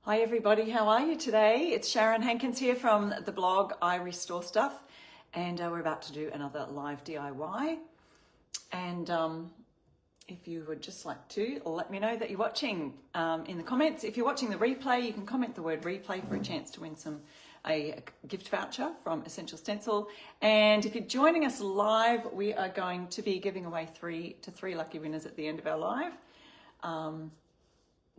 Hi everybody, how are you today? It's Sharon Hankins here from the blog I Restore Stuff, and we're about to do another live DIY. And if you would just like to let me know that you're watching in the comments. If you're watching the replay, you can comment the word replay for a chance to win a gift voucher from Essential Stencil. And if you're joining us live, we are going to be giving away three lucky winners at the end of our live.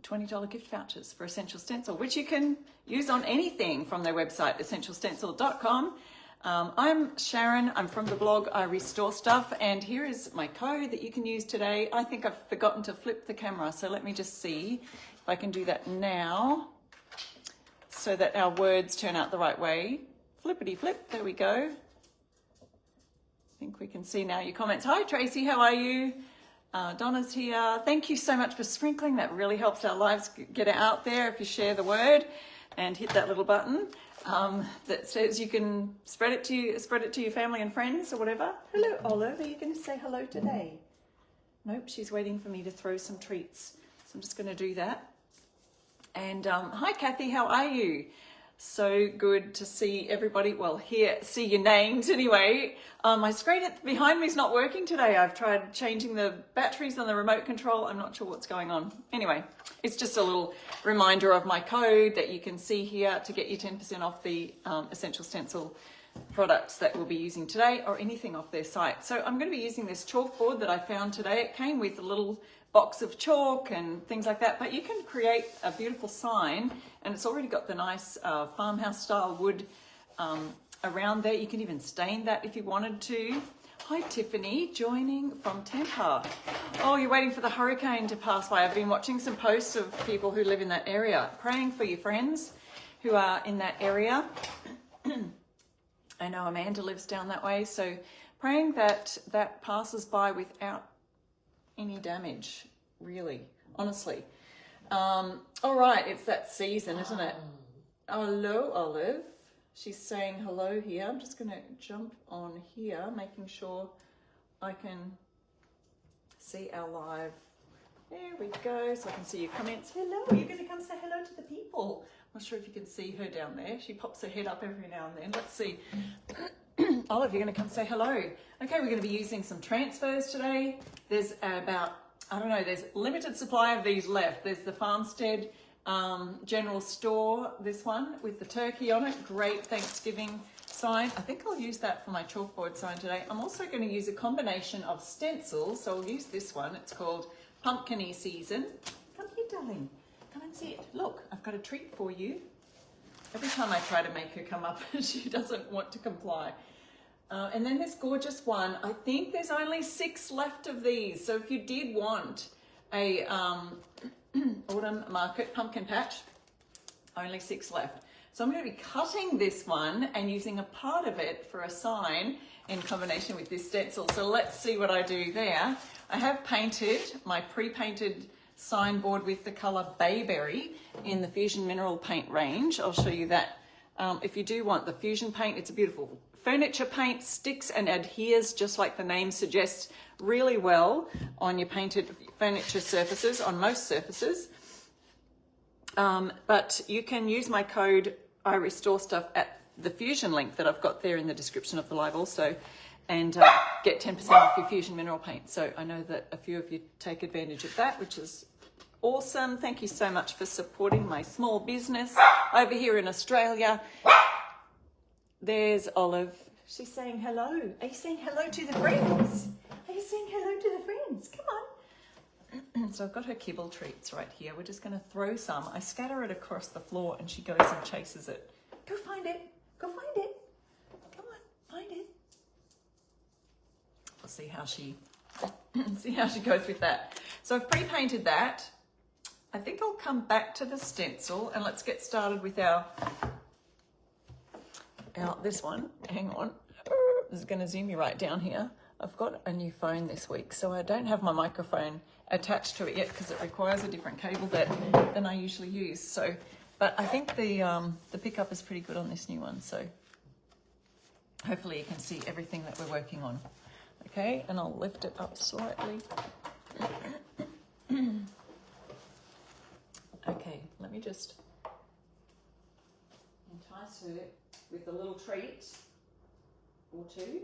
$20 gift vouchers for Essential Stencil, which you can use on anything from their website, essentialstencil.com. I'm Sharon, I'm from the blog I Restore Stuff, and here is my code that you can use today. I think I've forgotten to flip the camera, so let me just see if I can do that now so that our words turn out the right way. Flippity flip, there we go. I think we can see now your comments. Hi Tracy, how are you? Donna's here. Thank you so much for sprinkling. That really helps our lives get out there if you share the word and hit that little button that says you can spread it to your family and friends or whatever. Hello, Olive. Are you going to say hello today? Nope, she's waiting for me to throw some treats. So I'm just going to do that. And hi, Kathy. How are you? So good to see everybody. Well, see your names anyway. My screen behind me is not working today. I've tried changing the batteries on the remote control. I'm not sure what's going on. Anyway, it's just a little reminder of my code that you can see here to get you 10% off the Essential Stencil products that we'll be using today, or anything off their site. So I'm going to be using this chalkboard that I found today. It came with a little box of chalk and things like that, but you can create a beautiful sign, and it's already got the nice farmhouse style wood around there. You can even stain that if you wanted to. Hi Tiffany, joining from Tampa. Oh, you're waiting for the hurricane to pass by. I've been watching some posts of people who live in that area, praying for your friends who are in that area. I know Amanda lives down that way, so praying that that passes by without any damage, really, honestly. All right, it's that season, isn't it? Hello, Olive. She's saying hello here. I'm just going to jump on here, making sure I can see our live. There we go, so I can see your comments. Hello, you're going to come say hello to the people. I'm not sure if you can see her down there. She pops her head up every now and then. Let's see. Olive, you're going to come say hello. Okay, we're going to be using some transfers today. There's about, there's limited supply of these left. There's the Farmstead General Store, this one with the turkey on it. Great Thanksgiving sign. I think I'll use that for my chalkboard sign today. I'm also going to use a combination of stencils. So I'll use this one. It's called Pumpkin-y Season. Come here, darling. Come and see it. Look, I've got a treat for you. Every time I try to make her come up, she doesn't want to comply. And then this gorgeous one, I think there's only 6 left of these. So if you did want a autumn market pumpkin patch, only 6 left. So I'm going to be cutting this one and using a part of it for a sign in combination with this stencil. So let's see what I do there. I have painted my pre-painted signboard with the color Bayberry in the Fusion Mineral Paint range. I'll show you that. If you do want the Fusion paint, it's a beautiful furniture paint, sticks and adheres just like the name suggests really well on your painted furniture surfaces, on most surfaces. But you can use my code I Restore Stuff at the Fusion link that I've got there in the description of the live also, and get 10% off your Fusion Mineral Paint. So I know that a few of you take advantage of that, which is awesome. Thank you so much for supporting my small business over here in Australia. There's Olive. She's saying hello. Are you saying hello to the friends? Are you saying hello to the friends? Come on. So I've got her kibble treats right here. We're just going to throw some. I scatter it across the floor and she goes and chases it. Go find it. Go find it. Come on, find it. We'll see how she goes with that. So I've pre-painted that. I think I'll come back to the stencil and let's get started with this one. Hang on. This is going to zoom you right down here. I've got a new phone this week, so I don't have my microphone attached to it yet because it requires a different cable than I usually use. So, but I think the pickup is pretty good on this new one. So hopefully you can see everything that we're working on. Okay, and I'll lift it up slightly. Okay, let me just entice her with a little treat or two.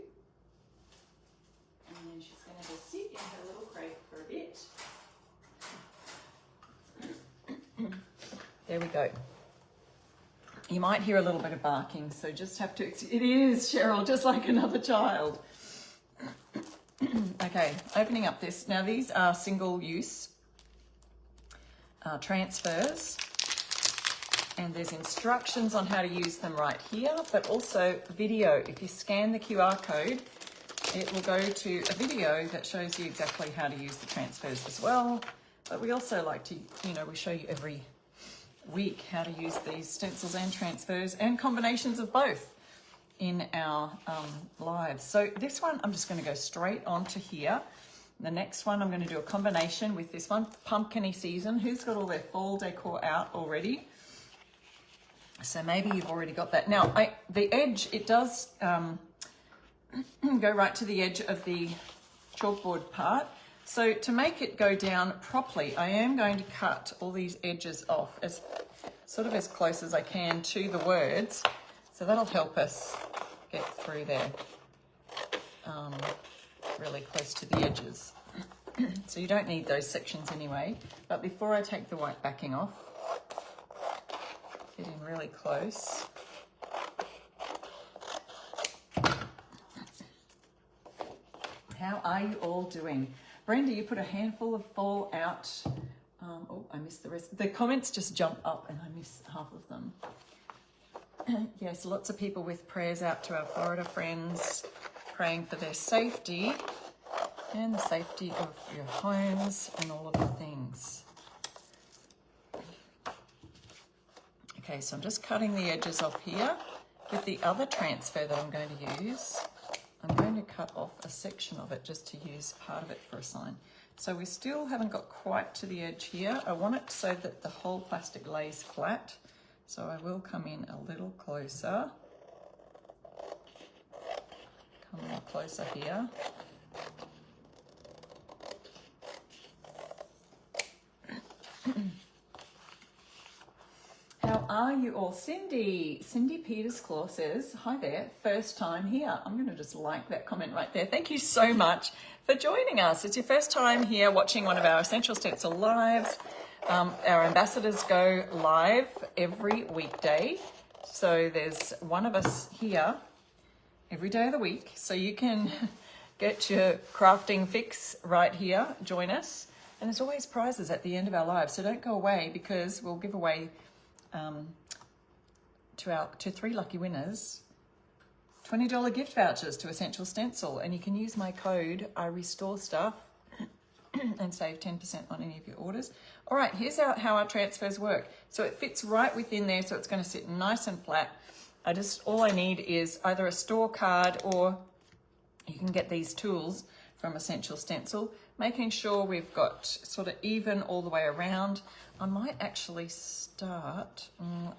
And then she's going to just sit in her little crate for a bit. There we go. You might hear a little bit of barking, so just have to, it is, Cheryl, just like another child. Okay, opening up this. Now these are single use transfers, and there's instructions on how to use them right here, but also video. If you scan the QR code, it will go to a video that shows you exactly how to use the transfers as well. But we also like to, we show you every week how to use these stencils and transfers and combinations of both in our lives. So this one, I'm just going to go straight onto here. The next one, I'm going to do a combination with this one, Pumpkin-y Season. Who's got all their fall decor out already? So maybe you've already got that. Now, the edge, it does go right to the edge of the chalkboard part. So to make it go down properly, I am going to cut all these edges off as sort of as close as I can to the words. So that'll help us get through there really close to the edges. So you don't need those sections anyway. But before I take the white backing off, get in really close. How are you all doing? Brenda, you put a handful of fall out. Oh, I missed the rest. The comments just jump up and I miss half of them. Yes, lots of people with prayers out to our Florida friends, praying for their safety and the safety of your homes and all of the things. Okay, so I'm just cutting the edges off here. With the other transfer that I'm going to use, I'm going to cut off a section of it just to use part of it for a sign. So we still haven't got quite to the edge here. I want it so that the whole plastic lays flat. So I will come in a little closer. Come a little closer here. How are you all? Cindy Peters-Claw says, hi there, first time here. I'm going to just like that comment right there. Thank you so much for joining us. It's your first time here watching one of our Essential Stencil lives. Our ambassadors go live every weekday. So there's one of us here every day of the week. So you can get your crafting fix right here, join us. And there's always prizes at the end of our lives. So don't go away, because we'll give away to 3 lucky winners $20 gift vouchers to Essential Stencil, and you can use my code I restore stuff and save 10% on any of your orders. All right, here's how our transfers work. So it fits right within there, so it's going to sit nice and flat. All I need is either a store card, or you can get these tools from Essential Stencil, making sure we've got sort of even all the way around. I might actually start,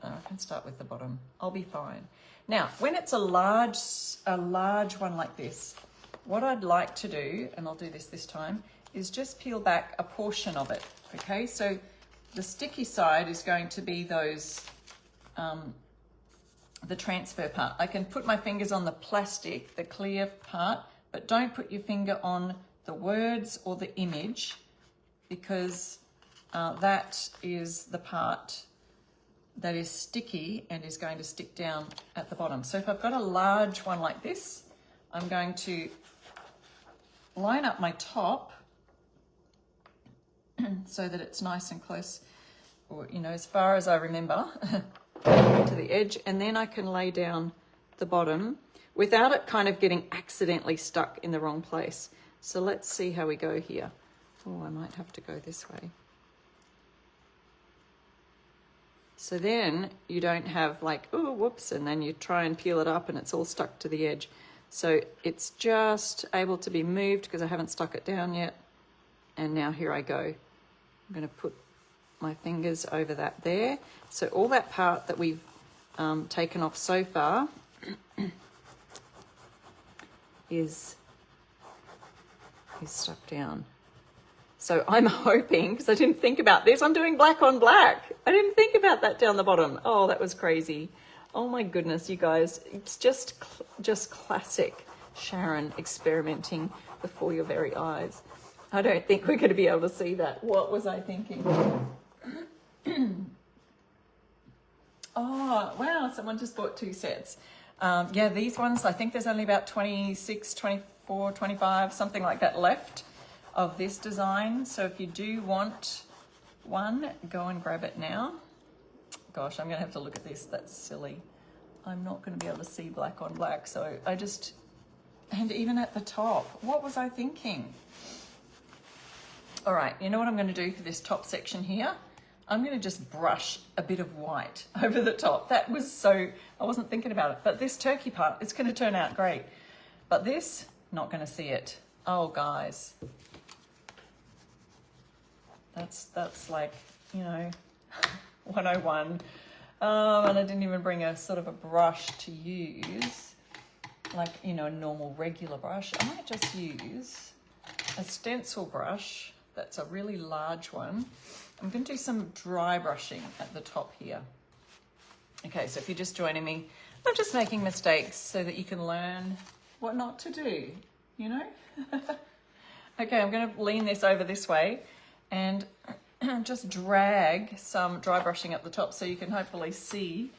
I can start with the bottom. I'll be fine. Now, when it's a large one like this, what I'd like to do, and I'll do this time, is just peel back a portion of it, okay? So the sticky side is going to be those, the transfer part. I can put my fingers on the plastic, the clear part, but don't put your finger on the words or the image, because that is the part that is sticky and is going to stick down at the bottom. So if I've got a large one like this, I'm going to line up my top so that it's nice and close, or as far as I remember, to the edge, and then I can lay down the bottom without it kind of getting accidentally stuck in the wrong place. So let's see how we go here. Oh, I might have to go this way. So then you don't have like, oh, whoops, and then you try and peel it up and it's all stuck to the edge. So it's just able to be moved because I haven't stuck it down yet. And now here I go. I'm going to put my fingers over that there. So all that part that we've taken off so far is stuck down. So I'm hoping, because I didn't think about this, I'm doing black on black. I didn't think about that down the bottom. Oh, that was crazy. Oh my goodness, you guys, it's just classic Sharon experimenting before your very eyes. I don't think we're going to be able to see that. What was I thinking? Oh, wow, someone just bought 2 sets. Yeah, these ones, I think there's only about 26, 24, 25, something like that left of this design. So if you do want one, go and grab it now. Gosh, I'm going to have to look at this. That's silly. I'm not going to be able to see black on black. So I just, and even at the top, what was I thinking? All right, you know what I'm going to do for this top section here? I'm going to just brush a bit of white over the top. That was so, I wasn't thinking about it. But this turkey part, it's going to turn out great. But this, not going to see it. Oh, guys. That's like, you know, 101. And I didn't even bring a sort of a brush to use, like, you know, a normal regular brush. I might just use a stencil brush. That's a really large one. I'm going to do some dry brushing at the top here. Okay, so if you're just joining me, I'm just making mistakes so that you can learn what not to do, you know? Okay, I'm going to lean this over this way and just drag some dry brushing at the top so you can hopefully see.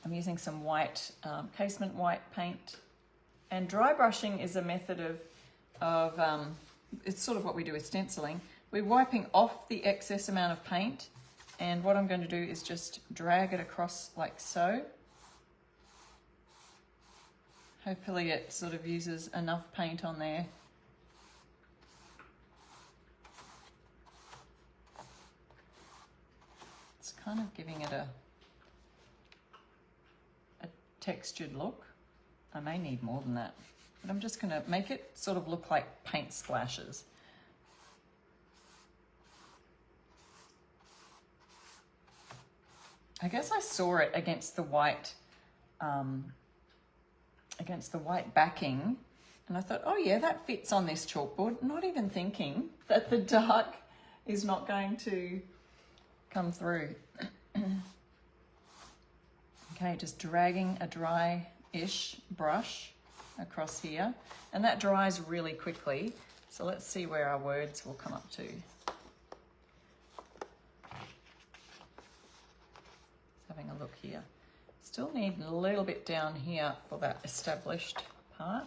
I'm using some white, casement white paint. And dry brushing is a method of it's sort of what we do with stenciling. We're wiping off the excess amount of paint, and what I'm going to do is just drag it across like so. Hopefully it sort of uses enough paint on there. It's kind of giving it a textured look. I may need more than that, but I'm just going to make it sort of look like paint splashes. I guess I saw it against the white backing, and I thought, oh yeah, that fits on this chalkboard, not even thinking that the dark is not going to come through. Okay, just dragging a dry-ish brush across here, and that dries really quickly. So let's see where our words will come up to. Having a look here. Still need a little bit down here for that established part.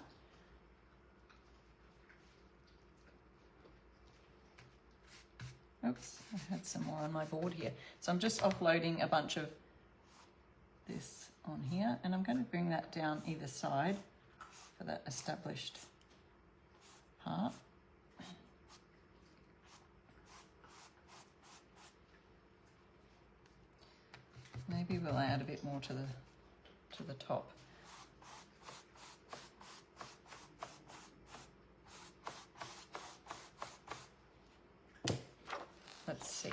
Oops, I had some more on my board here. So I'm just offloading a bunch of this on here, and I'm going to bring that down either side for that established part. Maybe we'll add a bit more to the top. Let's see.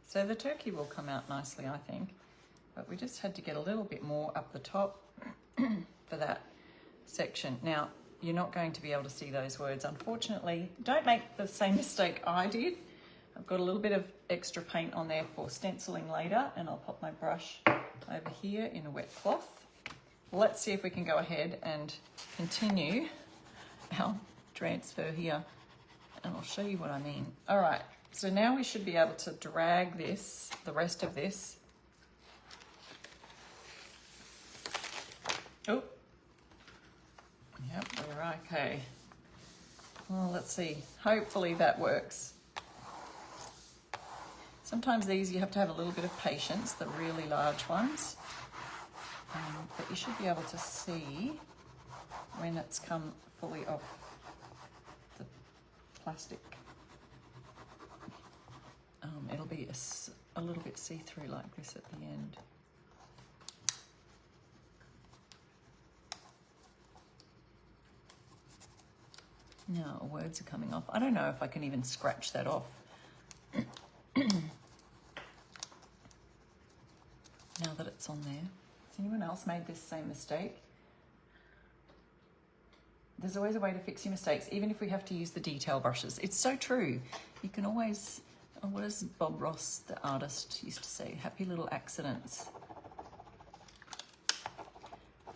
So the turkey will come out nicely, I think, but we just had to get a little bit more up the top for that section. Now, you're not going to be able to see those words, unfortunately. Don't make the same mistake I did. I've got a little bit of extra paint on there for stenciling later, and I'll pop my brush over here in a wet cloth. Let's see if we can go ahead and continue our transfer here, and I'll show you what I mean. All right, so now we should be able to drag this, the rest of this. Oh, yep, we're okay. Well, let's see. Hopefully that works. Sometimes these you have to have a little bit of patience, the really large ones, but you should be able to see when it's come fully off the plastic. It'll be a little bit see-through like this at the end. Now words are coming off. I don't know if I can even scratch that off. Now that it's on there. Has anyone else made this same mistake? There's always a way to fix your mistakes, even if we have to use the detail brushes. It's so true. You can always, what does Bob Ross, the artist, used to say? Happy little accidents.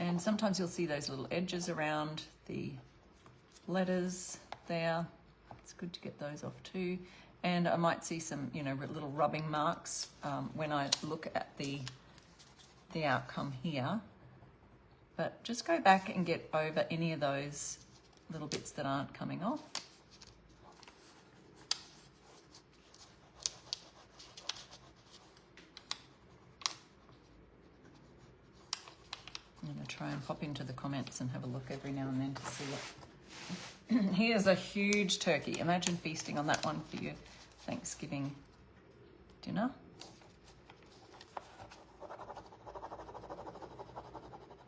And sometimes you'll see those little edges around the letters there. It's good to get those off too. And I might see some, you know, little rubbing marks when I look at the outcome here. But just go back and get over any of those little bits that aren't coming off. I'm going to try and pop into the comments and have a look every now and then to see what. Here's a huge turkey. Imagine feasting on that one for your Thanksgiving dinner.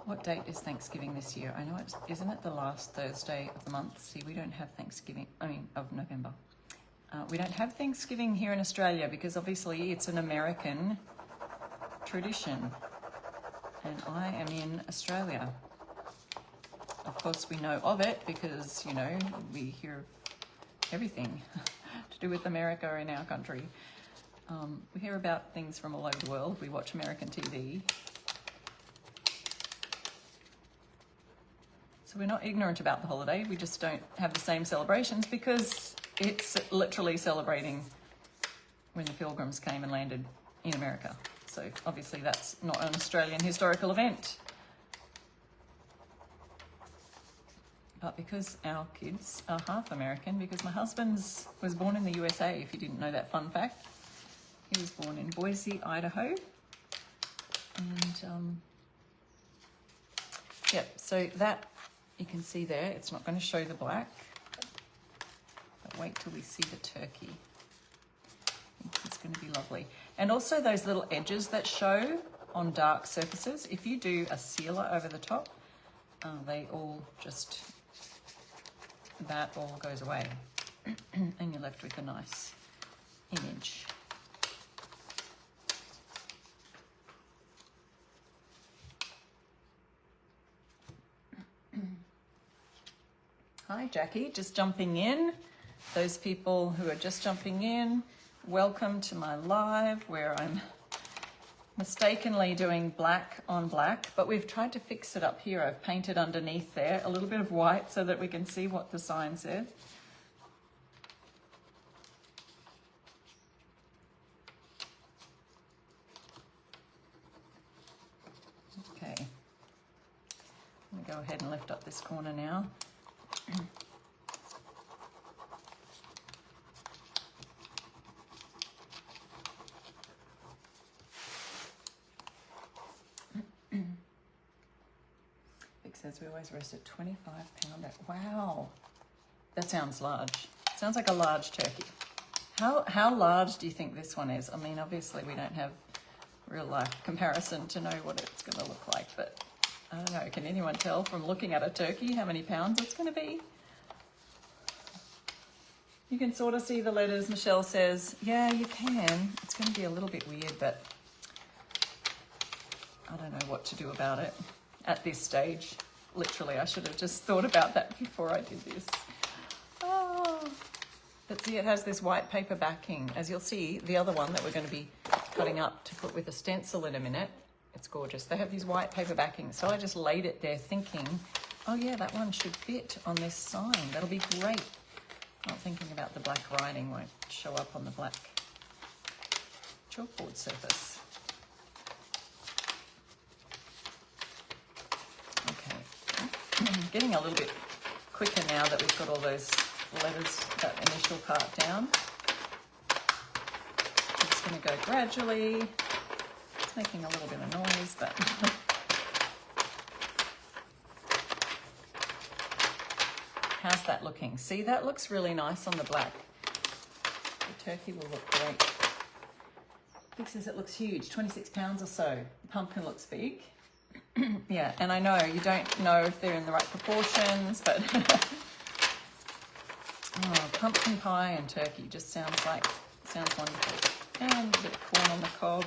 What date is Thanksgiving this year? I know it's, isn't it the last Thursday of the month? See, we don't have Thanksgiving, of November. We don't have Thanksgiving here in Australia because obviously it's an American tradition. And I am in Australia. Of course, we know of it because, you know, we hear everything to do with America in our country. We hear about things from all over the world. We watch American TV. So we're not ignorant about the holiday. We just don't have the same celebrations because it's literally celebrating when the Pilgrims came and landed in America. So obviously that's not an Australian historical event. But because our kids are half American, because my husband's was born in the USA, if you didn't know that fun fact. He was born in Boise, Idaho. And yep, so that you can see there, it's not going to show the black. But wait till we see the turkey. It's going to be lovely. And also those little edges that show on dark surfaces, if you do a sealer over the top, they all just, that all goes away. And you're left with a nice image. Hi Jackie, just jumping in. Those people who are just jumping in, welcome to my live where I'm mistakenly doing black on black, but we've tried to fix it up here. I've painted underneath there a little bit of white so that we can see what the sign says. Okay, I'm going to go ahead and lift up this corner now. Vic says we always roast a 25-pounder. Wow, that sounds large. Sounds like a large turkey. How large do you think this one is? I mean, obviously we don't have real life comparison to know what it's going to look like, but I don't know, can anyone tell from looking at a turkey how many pounds it's going to be? You can sort of see the letters. Michelle says, yeah, you can. It's going to be a little bit weird, but I don't know what to do about it at this stage. Literally, I should have just thought about that before I did this. Oh. But see, it has this white paper backing. As you'll see, the other one that we're going to be cutting up to put with a stencil in a minute, it's gorgeous. They have these white paper backings. So I just laid it there thinking, oh yeah, that one should fit on this sign. That'll be great. Not thinking about the black writing won't show up on the black chalkboard surface. Okay, getting a little bit quicker now that we've got all those letters, that initial part down. I'm just going to go gradually. It's making a little bit of noise, but how's that looking? See, that looks really nice on the black. The turkey will look great. Vic says it looks huge, 26 pounds or so. The pumpkin looks big. Yeah, and I know you don't know if they're in the right proportions, but oh, pumpkin pie and turkey just sounds wonderful. And a bit of corn on the cob.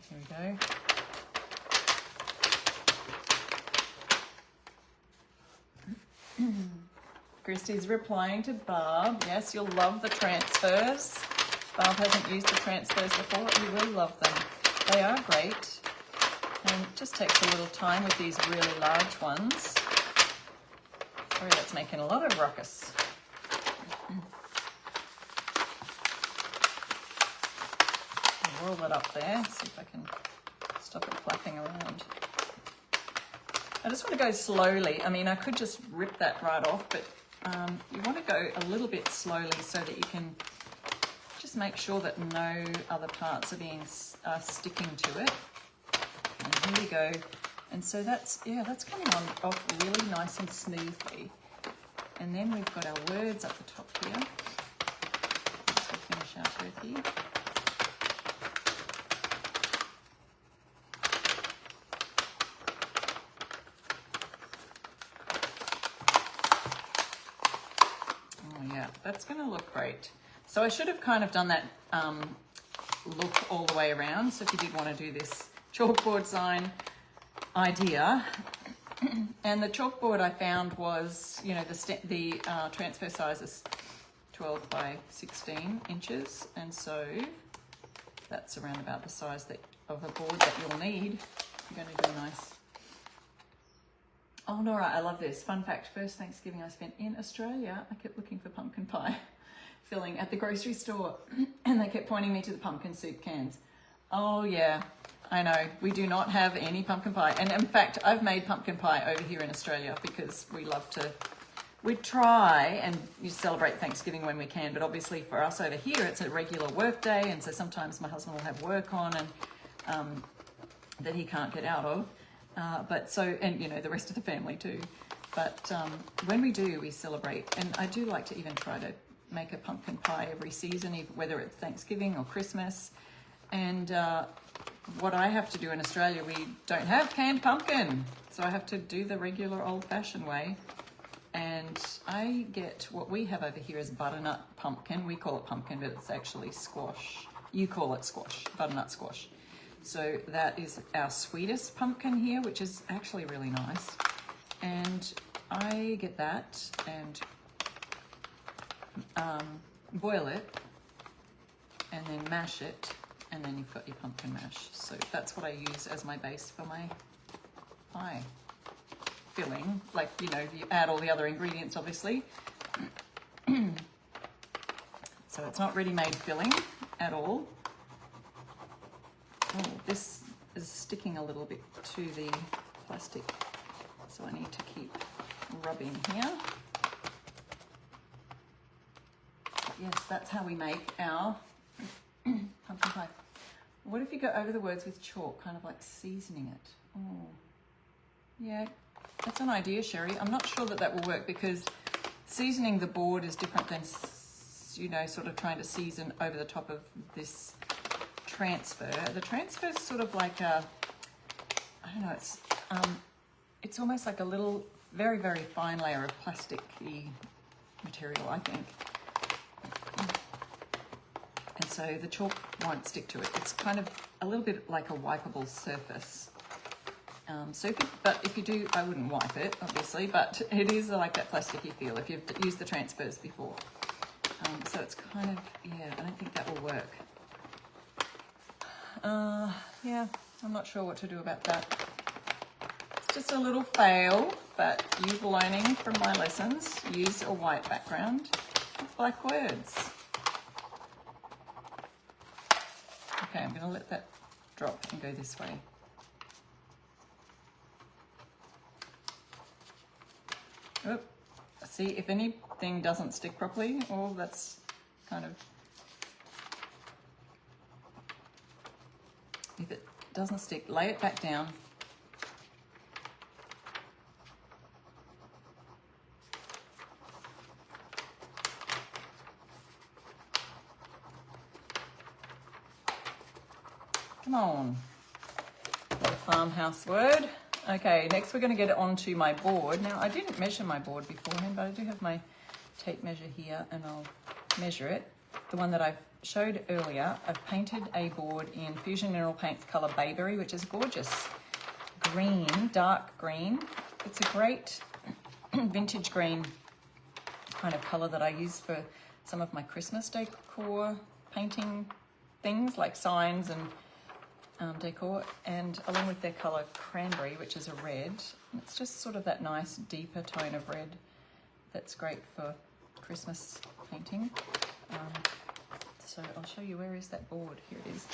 Here we go. Christy's replying to Barb. Yes, you'll love the transfers. Barb hasn't used the transfers before. You will love them. They are great. And it just takes a little time with these really large ones. Sorry, that's making a lot of ruckus. I'll roll it up there, see if I can stop it flapping around. I just want to go slowly. I mean, I could just rip that right off, but you want to go a little bit slowly so that you can just make sure that no other parts are sticking to it. And here we go. And so that's coming on off really nice and smoothly. And then we've got our words up the top here. Let's finish our turkey. That's going to look great. So I should have kind of done that look all the way around. So if you did want to do this chalkboard sign idea, and the chalkboard I found was, you know, the transfer size is 12 by 16 inches, and so that's around about the size of a board that you'll need. You're going to do nice. Oh, Nora, I love this. Fun fact, first Thanksgiving I spent in Australia, I kept looking for pumpkin pie filling at the grocery store, and they kept pointing me to the pumpkin soup cans. Oh yeah, I know. We do not have any pumpkin pie. And in fact, I've made pumpkin pie over here in Australia because we try and you celebrate Thanksgiving when we can, but obviously for us over here, it's a regular work day, and so sometimes my husband will have work on and that he can't get out of. And you know, the rest of the family too. But when we do, we celebrate. And I do like to even try to make a pumpkin pie every season, whether it's Thanksgiving or Christmas. And what I have to do in Australia, we don't have canned pumpkin. So I have to do the regular old-fashioned way. And I get what we have over here is butternut pumpkin. We call it pumpkin, but it's actually squash. You call it squash, butternut squash. So that is our sweetest pumpkin here, which is actually really nice. And I get that and boil it and then mash it, and then you've got your pumpkin mash. So that's what I use as my base for my pie filling. Like, you know, you add all the other ingredients, obviously. So it's not ready-made filling at all. Oh, this is sticking a little bit to the plastic, so I need to keep rubbing here. But yes, that's how we make our pumpkin pie. What if you go over the words with chalk, kind of like seasoning it? Oh, yeah, that's an idea, Sherry. I'm not sure that that will work because seasoning the board is different than, you know, sort of trying to season over the top of this transfer. The transfer is sort of like a, I don't know, it's almost like a little, very, very fine layer of plasticky material, I think. And so the chalk won't stick to it. It's kind of a little bit like a wipeable surface. But if you do, I wouldn't wipe it, obviously, but it is like that plasticky feel if you've used the transfers before. So it's kind of, yeah, I don't think that will work. Yeah, I'm not sure what to do about that. It's just a little fail, but you're learning from my lessons. Use a white background with black words. Okay, I'm going to let that drop and go this way. Oop. See, if anything doesn't stick properly, oh, that's kind of... If it doesn't stick, lay it back down. Come on. Got a farmhouse word. Okay, next we're going to get it onto my board. Now, I didn't measure my board beforehand, but I do have my tape measure here, and I'll measure it. The one that I've showed earlier, I've painted a board in Fusion Mineral Paints color Bayberry, which is gorgeous. Green, dark green. It's a great vintage green kind of colour that I use for some of my Christmas decor painting things like signs and decor, and along with their colour Cranberry, which is a red. And it's just sort of that nice deeper tone of red that's great for Christmas painting. So I'll show you, where is that board? Here it is.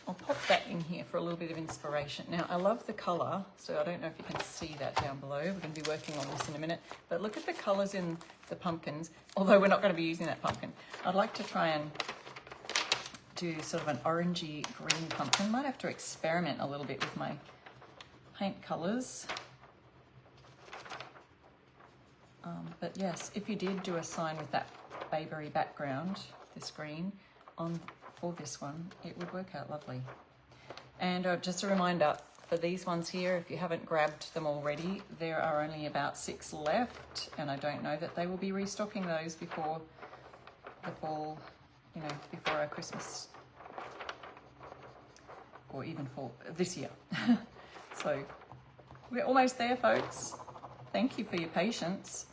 I'll pop that in here for a little bit of inspiration. Now, I love the colour, so I don't know if you can see that down below. We're going to be working on this in a minute. But look at the colours in the pumpkins, although we're not going to be using that pumpkin. I'd like to try and do sort of an orangey green pumpkin. Might have to experiment a little bit with my paint colours. But yes, if you did do a sign with that bayberry background, this green, for this one, it would work out lovely. And just a reminder, for these ones here, if you haven't grabbed them already, there are only about 6 left, and I don't know that they will be restocking those before the fall, you know, before our Christmas, or even fall this year. So we're almost there, folks. Thank you for your patience.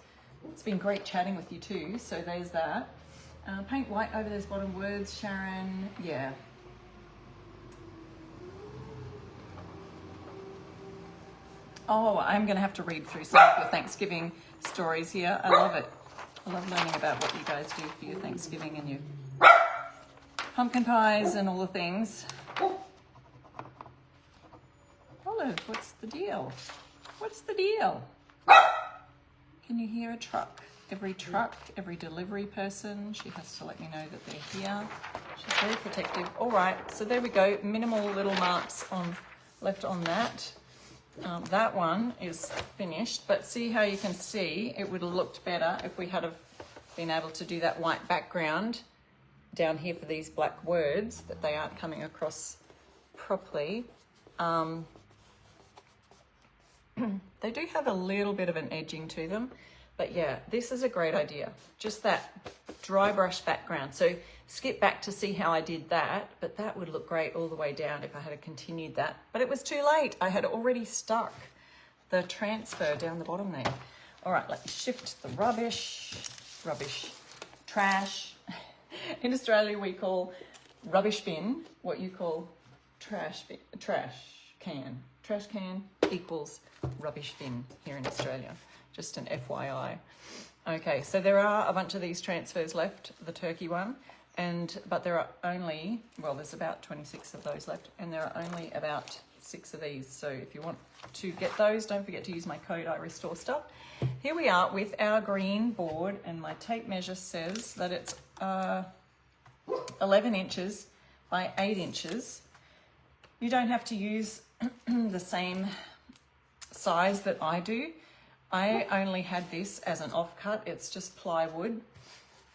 It's been great chatting with you too. So there's that. Paint white over those bottom words, Sharon. Yeah. Oh, I'm going to have to read through some of your Thanksgiving stories here. I love it. I love learning about what you guys do for your Thanksgiving and your pumpkin pies and all the things. Olive, what's the deal? What's the deal? Can you hear a truck? Every truck, every delivery person, she has to let me know that they're here. She's very protective. All right, so there we go. Minimal little marks left on that. That one is finished, but see how you can see it would have looked better if we had have been able to do that white background down here for these black words, that they aren't coming across properly. They do have a little bit of an edging to them, but yeah, this is a great idea. Just that dry brush background. So skip back to see how I did that, but that would look great all the way down if I had continued that. But it was too late. I had already stuck the transfer down the bottom there. All right, let's shift the trash. In Australia, we call rubbish bin what you call trash can. Trash can equals rubbish bin here in Australia. Just an FYI. Okay, so there are a bunch of these transfers left, the turkey one, but there are only, well, there's about 26 of those left, and there are only about 6 of these. So if you want to get those, don't forget to use my code IRestore Stuff. Here we are with our green board, and my tape measure says that it's 11 inches by 8 inches. You don't have to use the same size that I do. I only had this as an offcut. It's just plywood,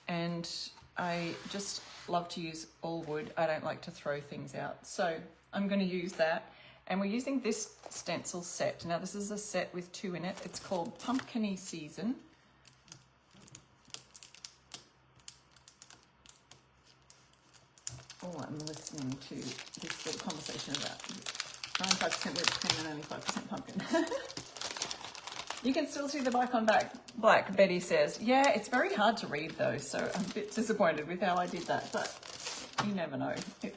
and I just love to use all wood. I don't like to throw things out. So I'm going to use that, and we're using this stencil set. Now this is a set with 2 in it. It's called Pumpkin-y Season. Oh, I'm listening to this little conversation about 95% whipped cream and only 5% pumpkin. You can still see the black on black, Betty says. Yeah, it's very hard to read though, so I'm a bit disappointed with how I did that, but you never know. It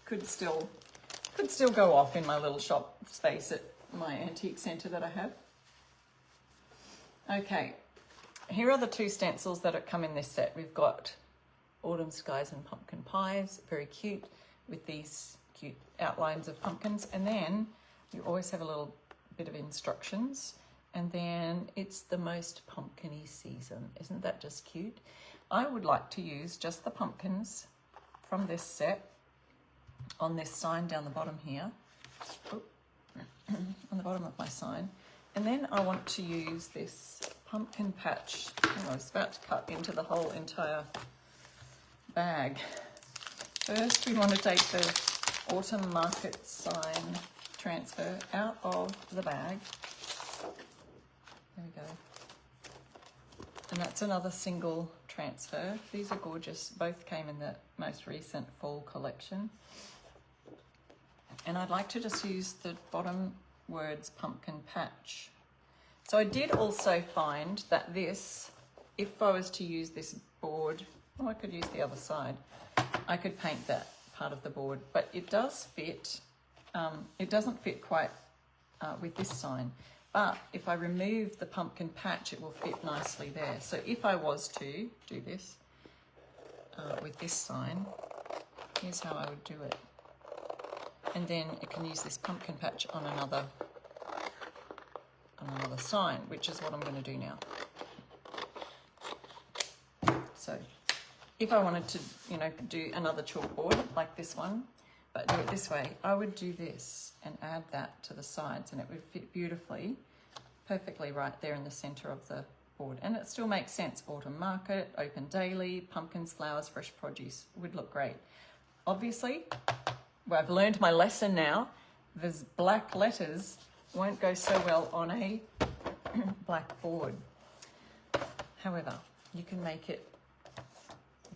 could still go off in my little shop space at my antique centre that I have. Okay, here are the 2 stencils that come in this set. We've got Autumn Skies and Pumpkin Pies, very cute, with these cute outlines of pumpkins, and then you always have a little bit of instructions. And then it's the most pumpkin-y season. Isn't that just cute? I would like to use just the pumpkins from this set on this sign down the bottom here. Oh, on the bottom of my sign. And then I want to use this pumpkin patch. I was about to cut into the whole entire bag. First, we want to take the Autumn Market sign transfer out of the bag. There we go. And that's another single transfer. These are gorgeous. Both came in the most recent fall collection. And I'd like to just use the bottom words pumpkin patch. So I did also find that this if I was to use this board, oh, I could use the other side. I could paint that part of the board, but it does fit. It doesn't fit quite with this sign, but if I remove the pumpkin patch, it will fit nicely there. So if I was to do this with this sign, here's how I would do it. And then you can use this pumpkin patch on another sign, which is what I'm going to do now. So if I wanted to, you know, do another chalkboard like this one, but do it this way, I would do this and add that to the sides, and it would fit beautifully, perfectly right there in the center of the board. And it still makes sense. Autumn market, open daily, pumpkins, flowers, fresh produce would look great. Obviously, well, I've learned my lesson now. There's black letters won't go so well on a black board. However, you can make it,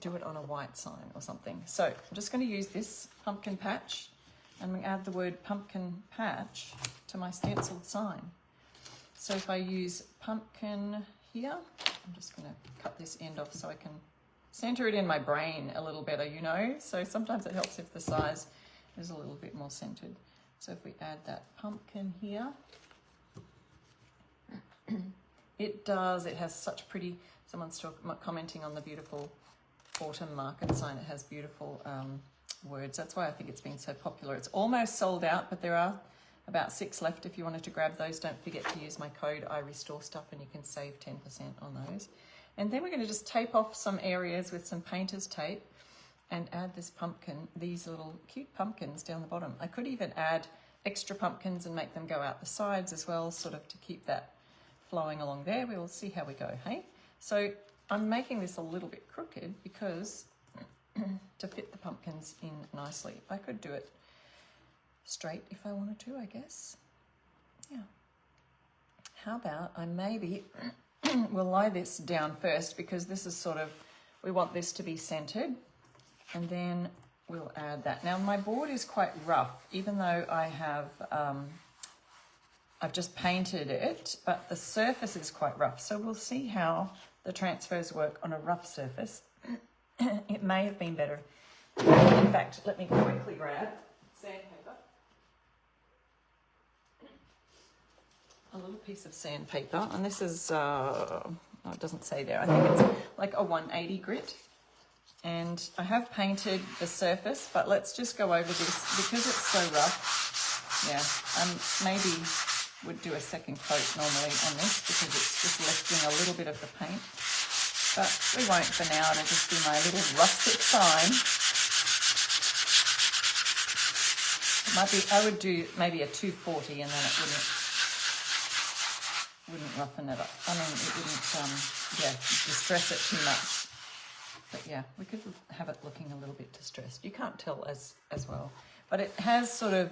do it on a white sign or something. So I'm just going to use this pumpkin patch, and I'm going to add the word pumpkin patch to my stenciled sign. So if I use pumpkin here, I'm just going to cut this end off so I can center it in my brain a little better, you know. So sometimes it helps if the size is a little bit more centered. So if we add that pumpkin here, it has such pretty, someone's commenting on the beautiful autumn market sign. It has beautiful words. That's why I think it's been so popular. It's almost sold out, but there are about 6 left. If you wanted to grab those, don't forget to use my code IRESTORESTUFF and you can save 10% on those. And then we're going to just tape off some areas with some painter's tape and add this pumpkin, these little cute pumpkins down the bottom. I could even add extra pumpkins and make them go out the sides as well, sort of to keep that flowing along there. We will see how we go, hey? So I'm making this a little bit crooked because to fit the pumpkins in nicely. I could do it straight if I wanted to, I guess. Yeah. How about I maybe will lie this down first, because this is sort of, we want this to be centered, and then we'll add that. Now my board is quite rough, even though I have, I've just painted it, but the surface is quite rough. So we'll see how the transfers work on a rough surface. It may have been better. In fact, let me quickly grab sandpaper. A little piece of sandpaper, and this is, oh, it doesn't say there. I think it's like a 180 grit. And I have painted the surface, but let's just go over this because it's so rough. Yeah, maybe would do a second coat normally on this because it's just lifting a little bit of the paint. But we won't for now. It'll just be my little rustic sign. It might be, I would do maybe a 240 and then it wouldn't roughen it up. I mean, it wouldn't, distress it too much. But yeah, we could have it looking a little bit distressed. You can't tell as well. But it has sort of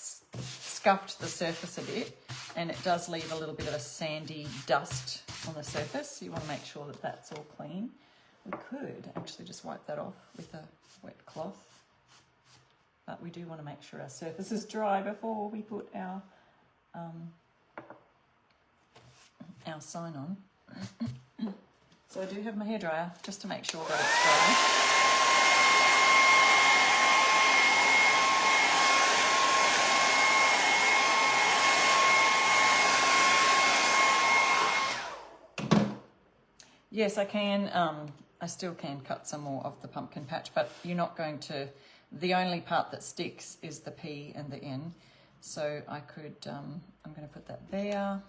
scuffed the surface a bit, and it does leave a little bit of a sandy dust on the surface. So you want to make sure that that's all clean. We could actually just wipe that off with a wet cloth. But we do want to make sure our surface is dry before we put our sign on. So I do have my hairdryer just to make sure that it's dry. Yes, I can. I still can cut some more of the pumpkin patch, but you're not going to. The only part that sticks is the P and the N. So I could. I'm going to put that there.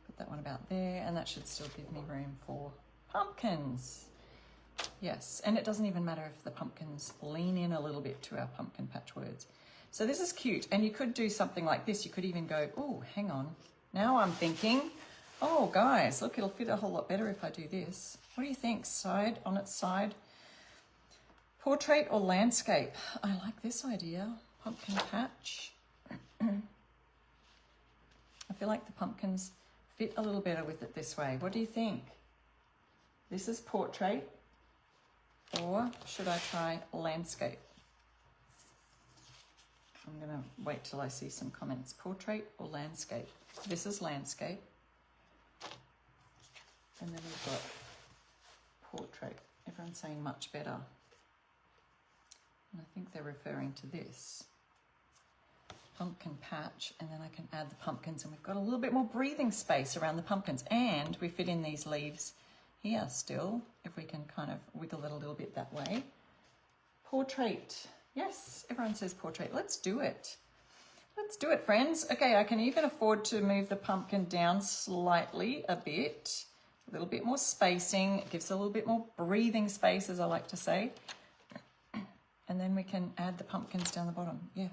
Put that one about there, and that should still give me room for pumpkins. Yes, and it doesn't even matter if the pumpkins lean in a little bit to our pumpkin patch words. So this is cute, and you could do something like this. You could even go, oh, hang on. Now I'm thinking, oh, guys, look, it'll fit a whole lot better if I do this. What do you think? Side on its side. Portrait or landscape? I like this idea. Pumpkin patch. I feel like the pumpkins fit a little better with it this way. What do you think? This is portrait, or should I try landscape? I'm going to wait till I see some comments. Portrait or landscape? This is landscape. And then we've got portrait. Everyone's saying much better. And I think they're referring to this. Pumpkin patch, and then I can add the pumpkins, and we've got a little bit more breathing space around the pumpkins, and we fit in these leaves here still, if we can kind of wiggle it a little bit that way. Portrait. Yes, everyone says portrait. Let's do it. Let's do it, friends. Okay, I can even afford to move the pumpkin down slightly a bit. A little bit more spacing. It gives a little bit more breathing space, as I like to say. And then we can add the pumpkins down the bottom. Yeah.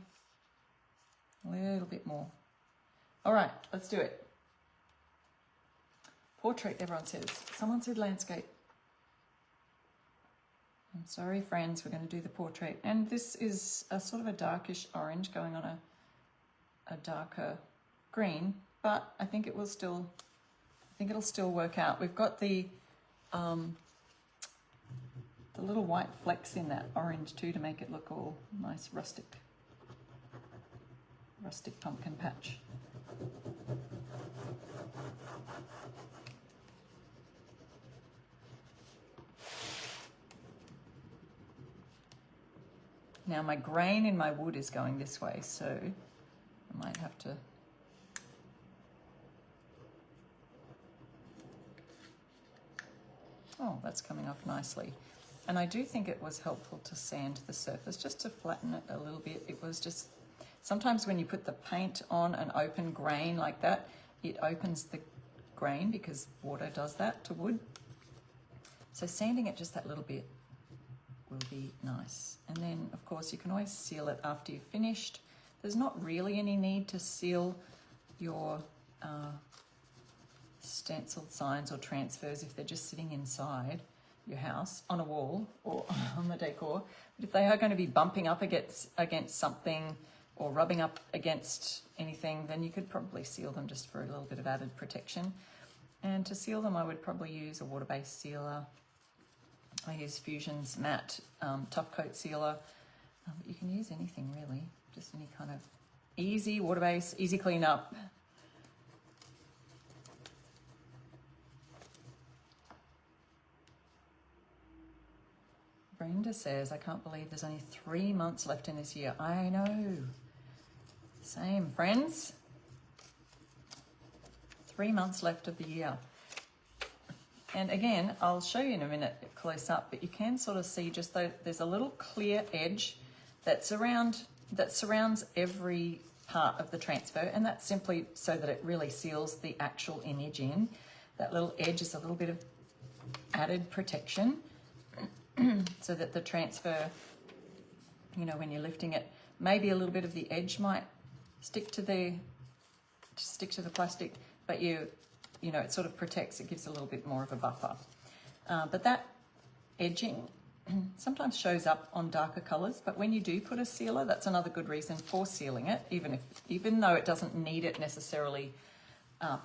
A little bit more. All right, let's do it. Portrait, everyone says. Someone said landscape. I'm sorry, friends, we're going to do the portrait. And this is a sort of a darkish orange going on a darker green, but I think it will still, it'll still work out. We've got the little white flecks in that orange too to make it look all nice rustic pumpkin patch. Now my grain in my wood is going this way, so I might have to oh, that's coming off nicely. And I do think it was helpful to sand the surface just to flatten it a little bit. It was just, sometimes when you put the paint on an open grain like that, it opens the grain because water does that to wood. So sanding it just that little bit will be nice. And then of course you can always seal it after you've finished. There's not really any need to seal your stenciled signs or transfers if they're just sitting inside your house on a wall or on the decor. But if they are going to be bumping up against something or rubbing up against anything, then you could probably seal them just for a little bit of added protection. And to seal them, I would probably use a water-based sealer. I use Fusion's matte tough coat sealer. But you can use anything really, just any kind of easy water-based, easy clean up. Brenda says, I can't believe there's only 3 months left in this year. I know. Same, friends. 3 months left of the year. And again, I'll show you in a minute close up, but you can sort of see just though there's a little clear edge that surrounds every part of the transfer, and that's simply so that it really seals the actual image in. That little edge is a little bit of added protection so that the transfer, you know, when you're lifting it, maybe a little bit of the edge might stick to the plastic, but you know, it sort of protects, it gives a little bit more of a buffer. But that edging sometimes shows up on darker colors, but when you do put a sealer, that's another good reason for sealing it, even though it doesn't need it necessarily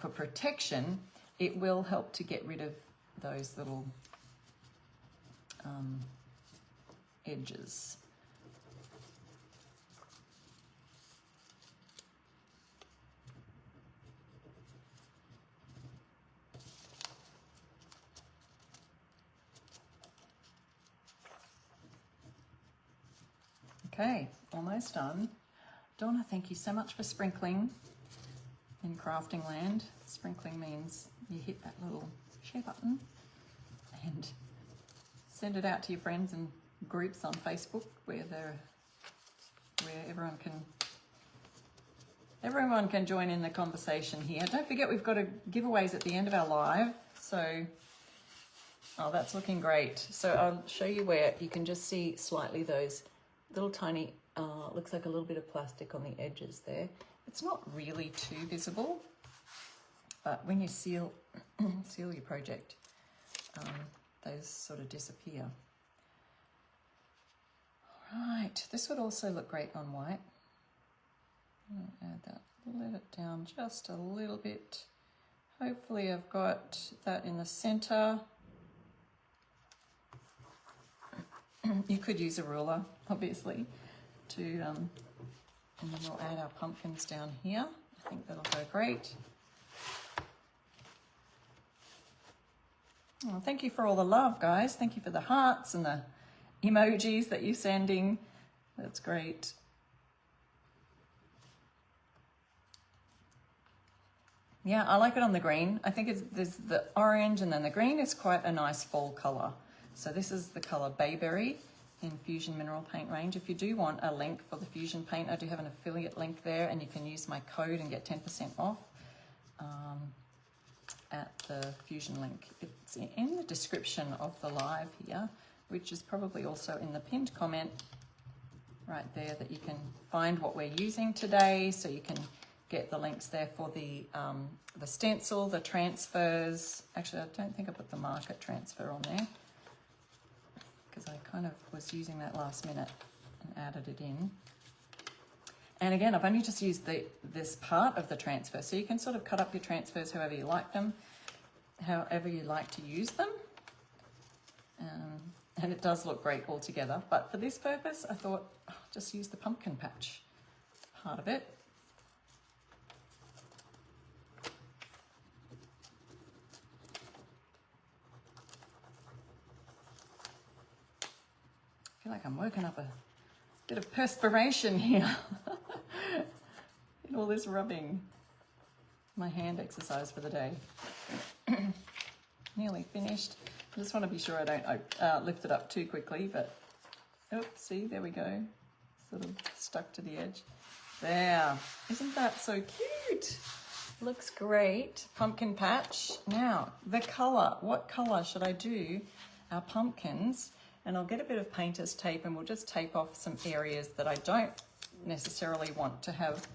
for protection, it will help to get rid of those little edges. Okay, almost done. Donna, thank you so much for sprinkling in Crafting Land. Sprinkling means you hit that little share button and send it out to your friends and groups on Facebook where everyone can join in the conversation here. Don't forget we've got giveaways at the end of our live. So, oh, that's looking great. So I'll show you where you can just see slightly those little tiny, looks like a little bit of plastic on the edges there. It's not really too visible, but when you seal your project, those sort of disappear. All right, this would also look great on white. I'm gonna add that, let it down just a little bit. Hopefully I've got that in the center. You could use a ruler, obviously, and then we'll add our pumpkins down here. I think that'll go great. Oh, thank you for all the love, guys. Thank you for the hearts and the emojis that you're sending. That's great. Yeah, I like it on the green. I think there's the orange, and then the green is quite a nice fall color. So this is the color Bayberry in Fusion Mineral Paint range. If you do want a link for the Fusion Paint, I do have an affiliate link there, and you can use my code and get 10% off at the Fusion link. It's in the description of the live here, which is probably also in the pinned comment right there, that you can find what we're using today, so you can get the links there for the stencil, the transfers. Actually, I don't think I put the market transfer on there because I kind of was using that last minute and added it in. And again, I've only just used this part of the transfer, so you can sort of cut up your transfers however you like them, however you like to use them. And it does look great all together. But for this purpose, I thought I'll just use the pumpkin patch part of it. I feel like I'm working up a bit of perspiration here in all this rubbing. My hand exercise for the day. Nearly finished. I just want to be sure I don't lift it up too quickly, but oops, see, there we go. Sort of stuck to the edge. There. Isn't that so cute? Looks great. Pumpkin patch. Now, the color. What color should I do our pumpkins? And I'll get a bit of painter's tape and we'll just tape off some areas that I don't necessarily want to have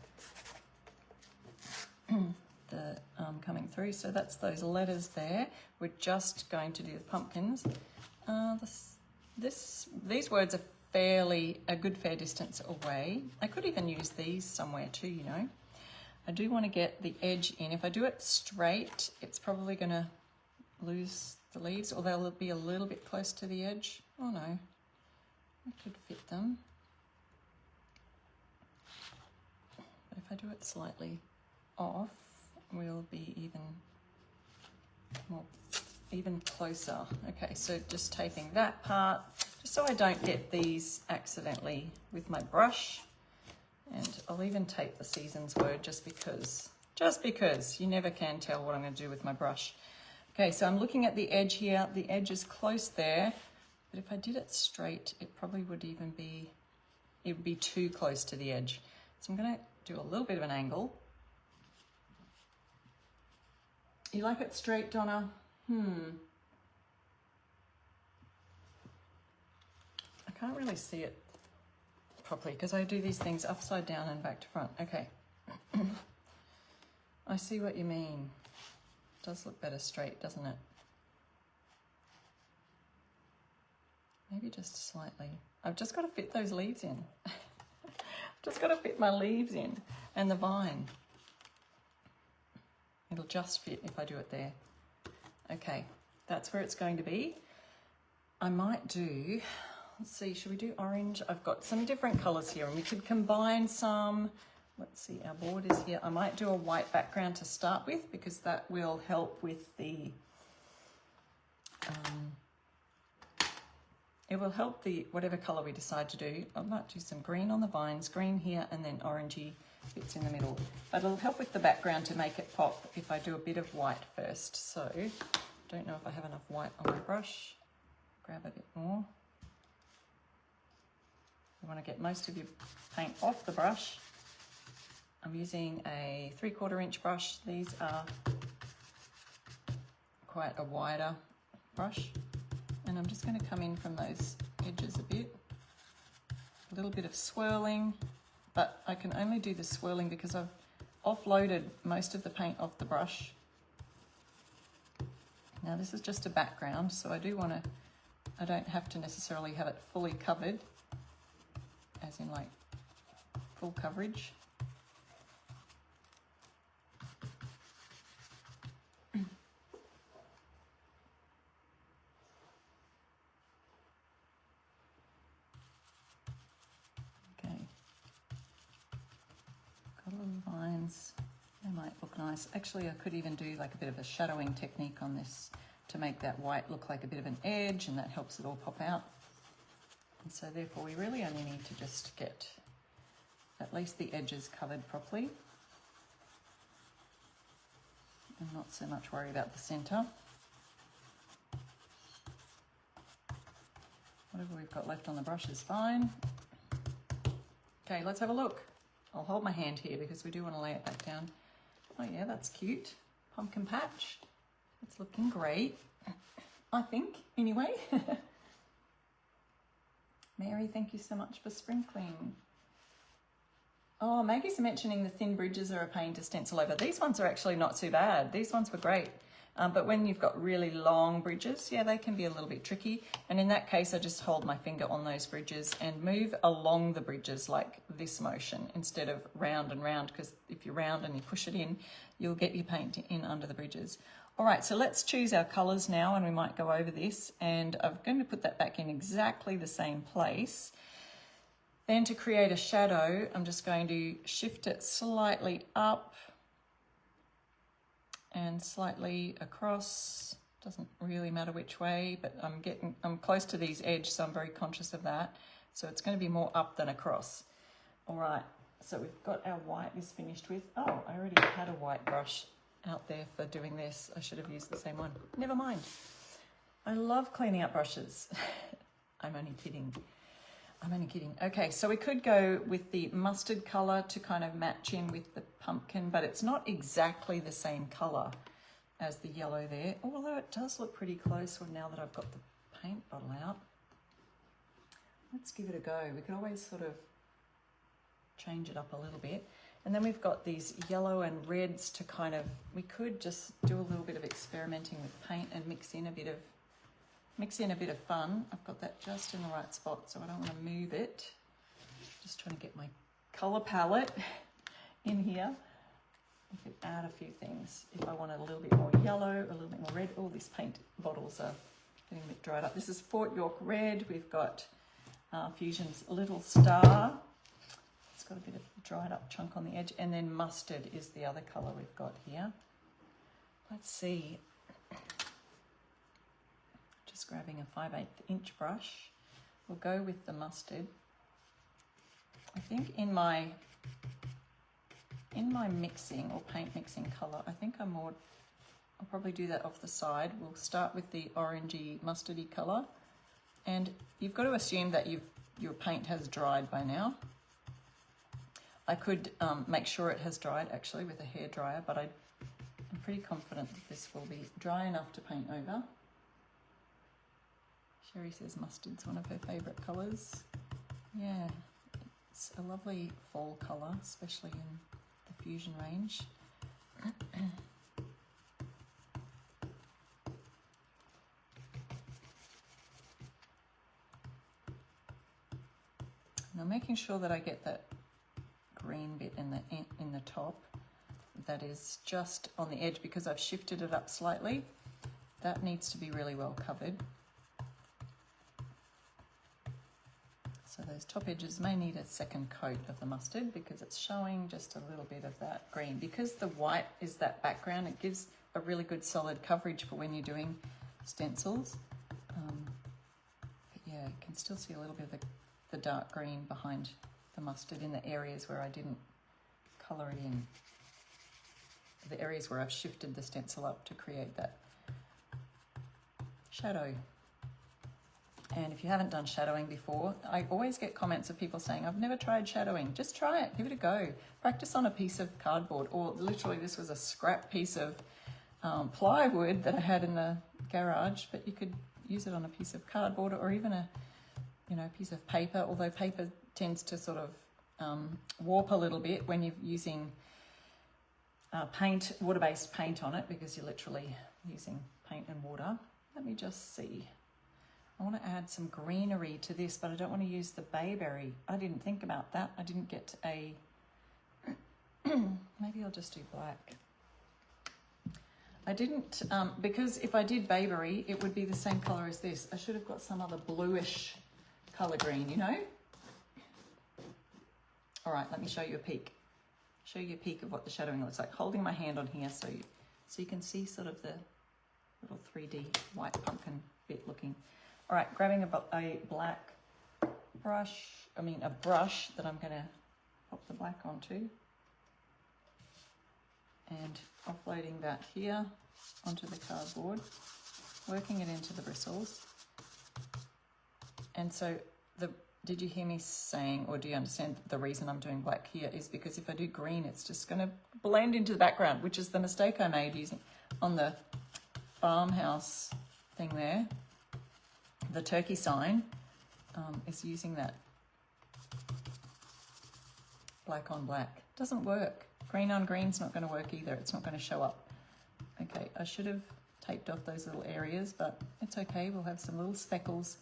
the coming through. So that's those letters there. We're just going to do the pumpkins. These words are a good fair distance away. I could even use these somewhere too, you know. I do want to get the edge in. If I do it straight, it's probably going to lose the leaves, or they'll be a little bit close to the edge. Oh no, I could fit them. But if I do it slightly off, we'll be even closer. Okay, so just taping that part, just so I don't get these accidentally with my brush. And I'll even tape the seasons word just because you never can tell what I'm going to do with my brush. Okay, so I'm looking at the edge here. The edge is close there, but if I did it straight, it probably would be too close to the edge. So I'm going to do a little bit of an angle. You like it straight, Donna? I can't really see it properly because I do these things upside down and back to front. Okay. I see what you mean. It does look better straight, doesn't it? Maybe just slightly. I've just got to fit those leaves in. Just got to fit my leaves in and the vine. It'll just fit if I do it there. Okay, that's where it's going to be. I might do, let's see, should we do orange? I've got some different colours here and we could combine some. Let's see, our board is here. I might do a white background to start with because that will help with the, it will help the, whatever colour we decide to do. I might do some green on the vines, green here, and then orangey bits in the middle. But it'll help with the background to make it pop if I do a bit of white first. So, don't know if I have enough white on my brush. Grab a bit more. You want to get most of your paint off the brush. I'm using a 3/4 inch brush. These are quite a wider brush. And I'm just going to come in from those edges a bit. A little bit of swirling, but I can only do the swirling because I've offloaded most of the paint off the brush. Now this is just a background, so I don't have to necessarily have it fully covered, as in like full coverage. Lines, they might look nice. Actually, I could even do like a bit of a shadowing technique on this to make that white look like a bit of an edge, and that helps it all pop out. And so therefore we really only need to just get at least the edges covered properly and not so much worry about the center. Whatever we've got left on the brush is fine. Okay, let's have a look. I'll hold my hand here because we do want to lay it back down. Oh yeah, that's cute. Pumpkin patch. It's looking great, I think, anyway. Mary, thank you so much for sprinkling. Oh, Maggie's mentioning the thin bridges are a pain to stencil over. These ones are actually not too bad. These ones were great. But when you've got really long bridges, yeah, they can be a little bit tricky. And in that case, I just hold my finger on those bridges and move along the bridges like this motion instead of round and round, because if you round and you push it in, you'll get your paint in under the bridges. All right, so let's choose our colors now, and we might go over this. And I'm going to put that back in exactly the same place. Then to create a shadow, I'm just going to shift it slightly up and slightly across. Doesn't really matter which way, but I'm close to these edges, so I'm very conscious of that. So it's going to be more up than across. All right, so we've got our white is finished with. Oh, I already had a white brush out there for doing this. I should have used the same one. Never mind. I love cleaning up brushes. I'm only kidding. I'm only kidding. Okay, so we could go with the mustard color to kind of match in with the pumpkin, but it's not exactly the same color as the yellow there, although it does look pretty close now that I've got the paint bottle out. Let's give it a go. We could always sort of change it up a little bit. And then we've got these yellow and reds to kind of, we could just do a little bit of experimenting with paint and mix in a bit of fun. I've got that just in the right spot, so I don't want to move it. Just trying to get my color palette in here. I could add a few things. If I want a little bit more yellow, a little bit more red. All these paint bottles are getting a bit dried up. This is Fort York Red. We've got Fusion's Little Star. It's got a bit of dried up chunk on the edge. And then mustard is the other color we've got here. Let's see. Just grabbing a 5/8 inch brush. We'll go with the mustard. I think in my mixing or paint mixing color, I think I'll probably do that off the side. We'll start with the orangey mustardy color, and you've got to assume that your paint has dried by now. I could make sure it has dried actually with a hairdryer, but I'm pretty confident that this will be dry enough to paint over. Sherry says mustard's one of her favourite colours. Yeah, it's a lovely fall colour, especially in the Fusion range. Now making sure that I get that green bit in the top that is just on the edge, because I've shifted it up slightly. That needs to be really well covered. So those top edges may need a second coat of the mustard because it's showing just a little bit of that green. Because the white is that background, it gives a really good solid coverage for when you're doing stencils. But yeah, you can still see a little bit of the dark green behind the mustard in the areas where I didn't colour it in. The areas where I've shifted the stencil up to create that shadow. And if you haven't done shadowing before, I always get comments of people saying, I've never tried shadowing. Just try it, give it a go. Practice on a piece of cardboard, or literally this was a scrap piece of plywood that I had in the garage, but you could use it on a piece of cardboard or even a piece of paper, although paper tends to sort of warp a little bit when you're using paint, water-based paint on it, because you're literally using paint and water. Let me just see. I want to add some greenery to this, but I don't want to use the bayberry. I didn't think about that. I didn't get a... Maybe I'll just do black. I didn't, because if I did bayberry, it would be the same colour as this. I should have got some other bluish colour green, you know? All right, let me show you a peek. Show you a peek of what the shadowing looks like. Holding my hand on here so you can see sort of the little 3D white pumpkin bit looking. All right, grabbing a black brush, a brush that I'm going to pop the black onto, and offloading that here onto the cardboard, working it into the bristles. And so did you hear me saying, or do you understand the reason I'm doing black here is because if I do green, it's just going to blend into the background, which is the mistake I made using on the farmhouse thing there. The turkey sign is using that black on black. Doesn't work. Green on green's not going to work either. It's not going to show up. Okay, I should have taped off those little areas, but it's okay. We'll have some little speckles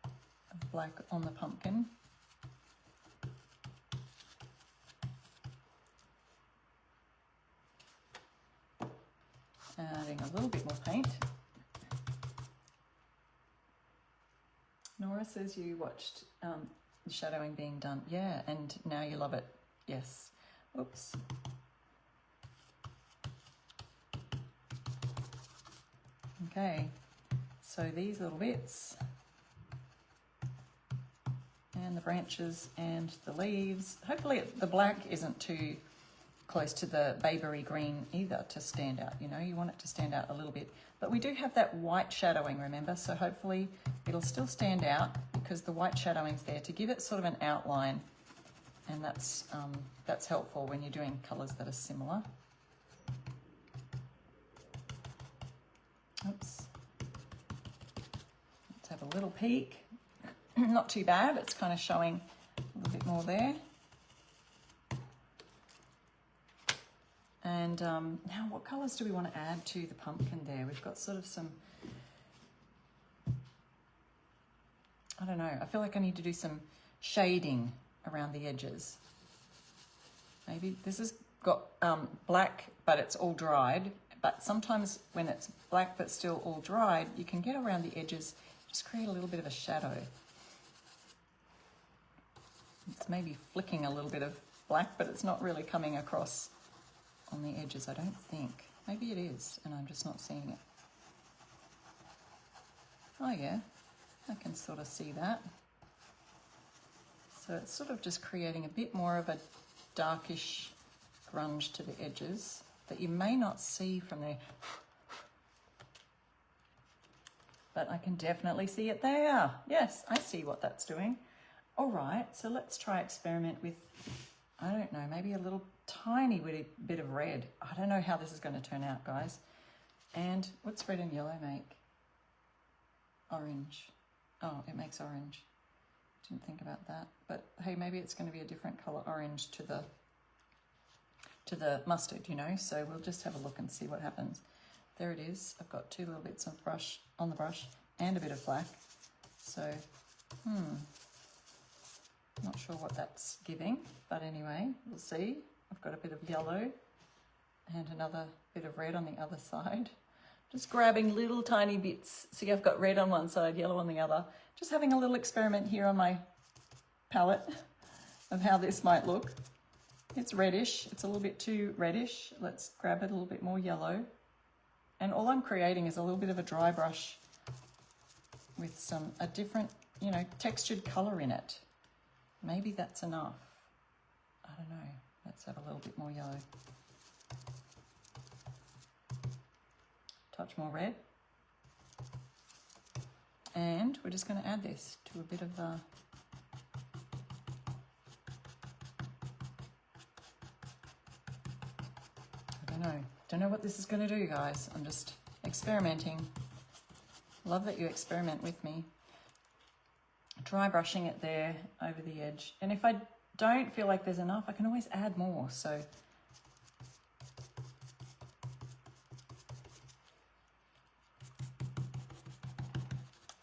of black on the pumpkin. Adding a little bit more paint. Nora says you watched the shadowing being done. Yeah, and now you love it. Yes. Oops. Okay, so these little bits and the branches and the leaves. Hopefully the black isn't too close to the bayberry green either to stand out, you know, you want it to stand out a little bit. But we do have that white shadowing, remember, so hopefully it'll still stand out because the white shadowing's there to give it sort of an outline, and that's helpful when you're doing colours that are similar. Oops. Let's have a little peek. Not too bad, it's kind of showing a little bit more there. And now what colours do we want to add to the pumpkin there? We've got sort of some, I don't know, I feel like I need to do some shading around the edges. Maybe this has got black, but it's all dried. But sometimes when it's black but still all dried, you can get around the edges, just create a little bit of a shadow. It's maybe flicking a little bit of black, but it's not really coming across on the edges, I don't think. Maybe it is, and I'm just not seeing it. Oh yeah, I can sort of see that. So it's sort of just creating a bit more of a darkish grunge to the edges that you may not see from there. But I can definitely see it there. Yes, I see what that's doing. All right, so let's try experiment with, I don't know, maybe a little tiny bit of red. I don't know how this is going to turn out, guys. And what's red and yellow make? Orange. Oh, it makes orange. Didn't think about that. But hey, maybe it's going to be a different color orange to the mustard, you know. So we'll just have a look and see what happens. There it is. I've got two little bits of brush on the brush and a bit of black. So, not sure what that's giving, but anyway, we'll see. I've got a bit of yellow and another bit of red on the other side. Just grabbing little tiny bits. See, I've got red on one side, yellow on the other. Just having a little experiment here on my palette of how this might look. It's reddish. It's a little bit too reddish. Let's grab it a little bit more yellow. And all I'm creating is a little bit of a dry brush with a different, you know, textured color in it. Maybe that's enough. I don't know. Let's have a little bit more yellow. Touch more red. And we're just going to add this to a bit of I don't know what this is going to do, guys. I'm just experimenting. Love that you experiment with me. Dry brushing it there over the edge. And if I don't feel like there's enough, I can always add more. So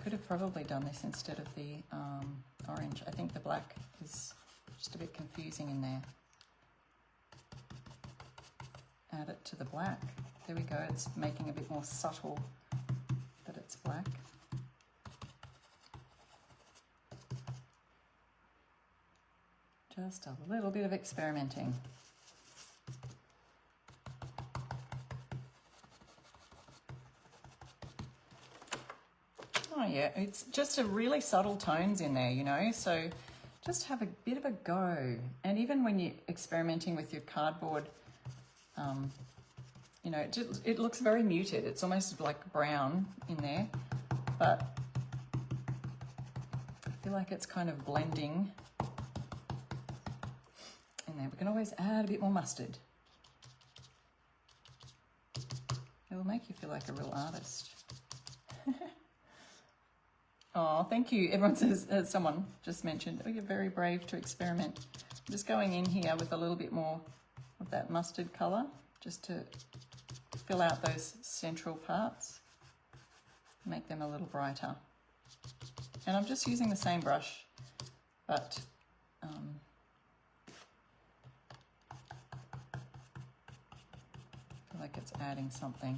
could have probably done this instead of the orange. I think the black is just a bit confusing in there. Add it to the black. There we go. It's making a bit more subtle that it's black. Just a little bit of experimenting. Oh yeah, it's just a really subtle tones in there, you know, so just have a bit of a go. And even when you're experimenting with your cardboard, you know, it looks very muted. It's almost like brown in there, but I feel like it's kind of blending in there. We can always add a bit more mustard. It will make you feel like a real artist. Oh, thank you. Everyone says, someone just mentioned, oh, you're very brave to experiment. I'm just going in here with a little bit more of that mustard colour, just to fill out those central parts, make them a little brighter. And I'm just using the same brush, but I feel like it's adding something.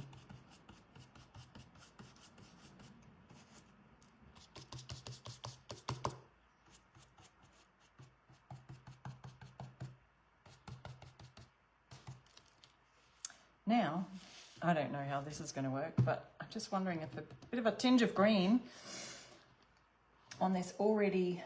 Now, I don't know how this is going to work, but I'm just wondering if a bit of a tinge of green on this already...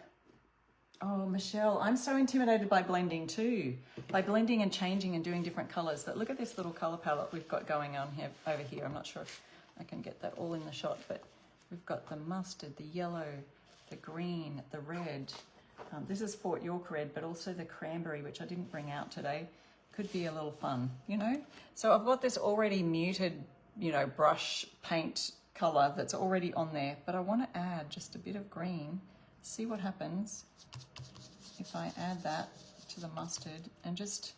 Oh, Michelle, I'm so intimidated by blending too. By blending and changing and doing different colours. But look at this little colour palette we've got going on here over here. I'm not sure if I can get that all in the shot, but we've got the mustard, the yellow, the green, the red. This is Fort York red, but also the cranberry, which I didn't bring out today. Could be a little fun, you know? So I've got this already muted, you know, brush paint colour that's already on there, but I want to add just a bit of green. See what happens if I add that to the mustard and just,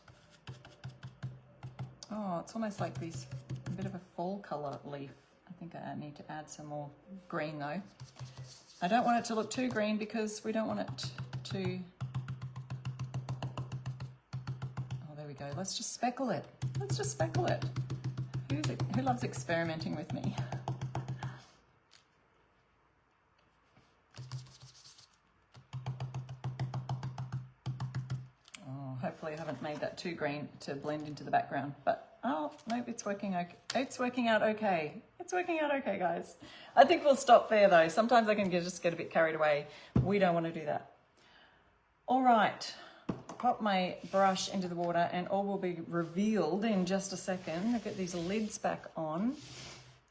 oh, it's almost like this, a bit of a fall colour leaf. I think I need to add some more green though. I don't want it to look too green because we don't want it to, oh, there we go. Let's just speckle it. Let's just speckle it. Who loves experimenting with me? Hopefully I haven't made that too green to blend into the background, but oh, nope, it's working okay. It's working out okay. It's working out okay, guys. I think we'll stop there though. Sometimes I can just get a bit carried away. We don't want to do that. All right, pop my brush into the water and all will be revealed in just a second. I'll get these lids back on.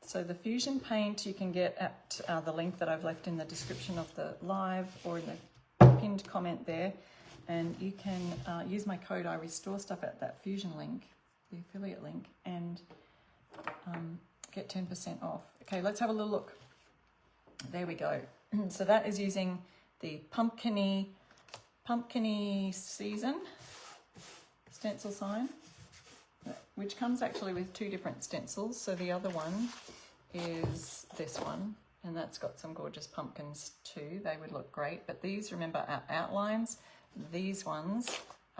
So the Fusion paint you can get at the link that I've left in the description of the live or in the pinned comment there. And you can use my code I restore stuff at that Fusion link, the affiliate link, and get 10% off. Okay, let's have a little look. There we go. So that is using the pumpkin-y season stencil sign, which comes actually with two different stencils. So the other one is this one, and that's got some gorgeous pumpkins too. They would look great, but these, remember, are outlines. These ones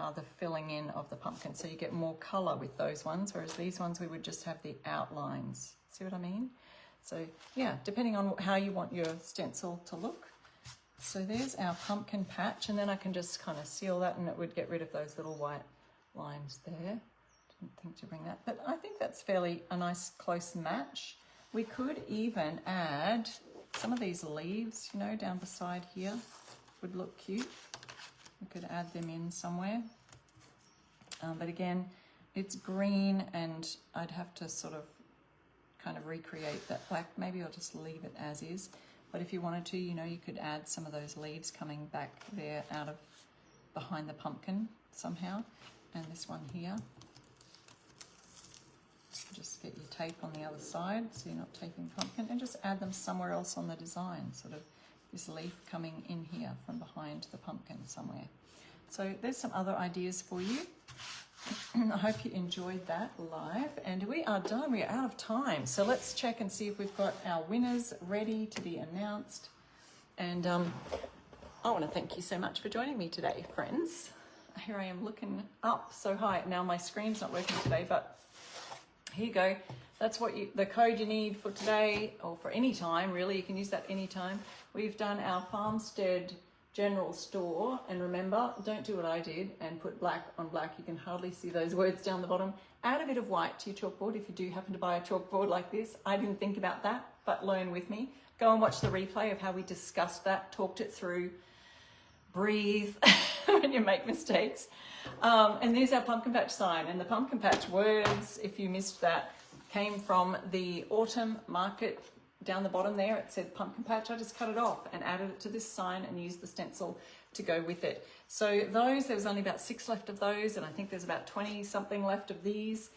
are the filling in of the pumpkin, so you get more colour with those ones, whereas these ones we would just have the outlines. See what I mean? So yeah, depending on how you want your stencil to look. So there's our pumpkin patch, and then I can just kind of seal that and it would get rid of those little white lines there. Didn't think to bring that, but I think that's fairly a nice close match. We could even add some of these leaves, you know, down the side here. Would look cute. We could add them in somewhere. But again, it's green and I'd have to sort of kind of recreate that black. Maybe I'll just leave it as is. But if you wanted to, you know, you could add some of those leaves coming back there out of behind the pumpkin somehow. And this one here. Just get your tape on the other side so you're not taping pumpkin, and just add them somewhere else on the design, sort of this leaf coming in here from behind the pumpkin somewhere. So there's some other ideas for you. I hope you enjoyed that live, and we are done. We are out of time. So let's check and see if we've got our winners ready to be announced. And I want to thank you so much for joining me today, friends. Here I am looking up so high. Now my screen's not working today, but here you go. That's what the code you need for today, or for any time, really. You can use that any time. We've done our Farmstead general store, and remember, don't do what I did and put black on black. You can hardly see those words down the bottom. Add a bit of white to your chalkboard if you do happen to buy a chalkboard like this. I didn't think about that, but learn with me. Go and watch the replay of how we discussed that, talked it through, breathe when you make mistakes. And there's our pumpkin patch sign, and the pumpkin patch words, if you missed that, came from the autumn market. Down the bottom there, it said pumpkin patch. I just cut it off and added it to this sign and used the stencil to go with it. So those, there was only about 6 left of those, and I think there's about 20 something left of these.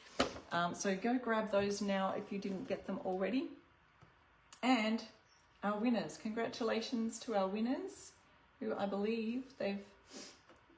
So go grab those now if you didn't get them already. And our winners, congratulations to our winners, who I believe they've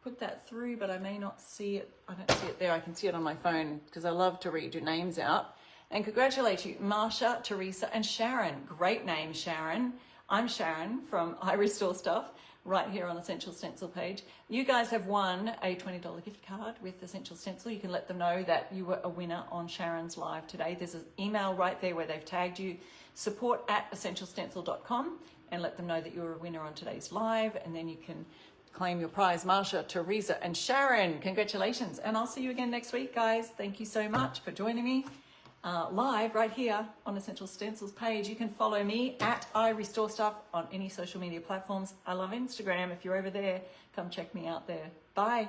put that through, but I may not see it. I don't see it there. I can see it on my phone because I love to read your names out. And congratulate you, Marsha, Teresa, and Sharon. Great name, Sharon. I'm Sharon from I Restore Stuff, right here on Essential Stencil page. You guys have won a $20 gift card with Essential Stencil. You can let them know that you were a winner on Sharon's live today. There's an email right there where they've tagged you, support@essentialstencil.com, and let them know that you're a winner on today's live, and then you can claim your prize. Marsha, Teresa, and Sharon, congratulations. And I'll see you again next week, guys. Thank you so much for joining me. Live right here on Essential Stencils page. You can follow me at I Restore Stuff on any social media platforms. I love Instagram. If you're over there, come check me out there. Bye.